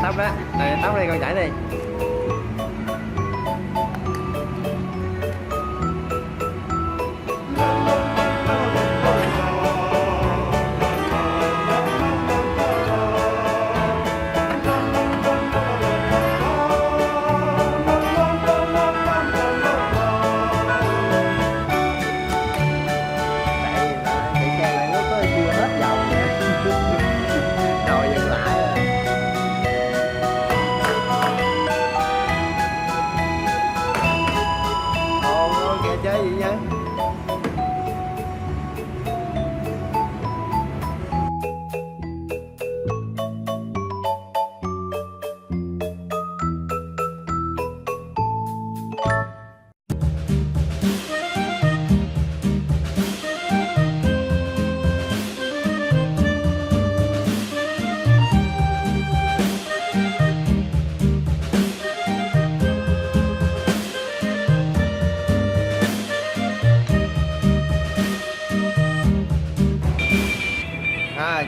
tóc đó. Tóc đi con chảy đi. Chơi gì vậy?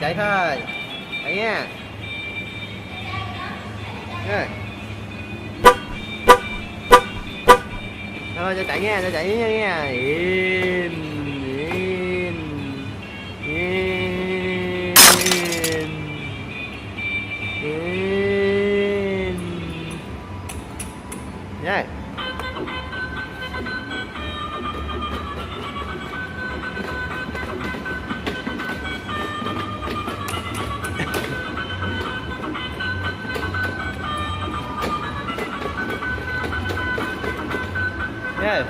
Chạy thôi, chạy nha. Rồi. Thôi cho chạy nha, cho chạy nha. Yên, yên, yên, yên. Rồi. Yeah.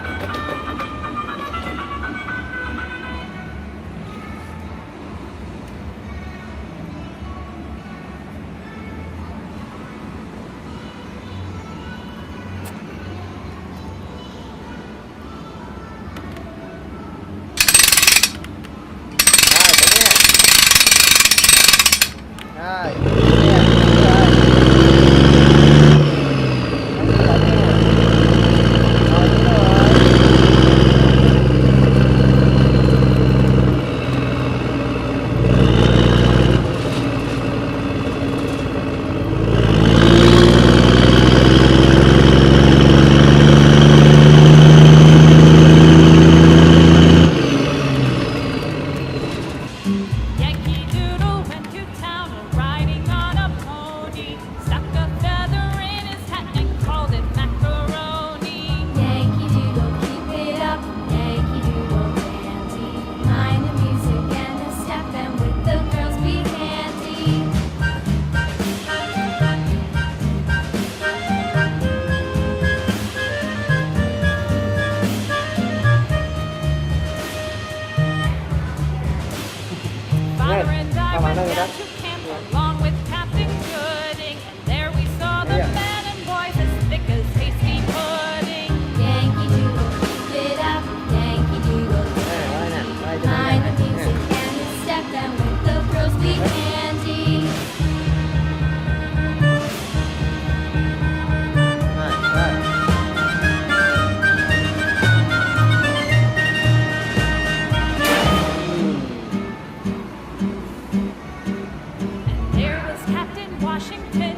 Father and I went down to camp along with Captain Gooding, and there we saw the men and boys as thick as hasty pudding. Yankee Doodle, keep it up, Yankee Doodle, mind the music and the step, and with the girls be handy. Washington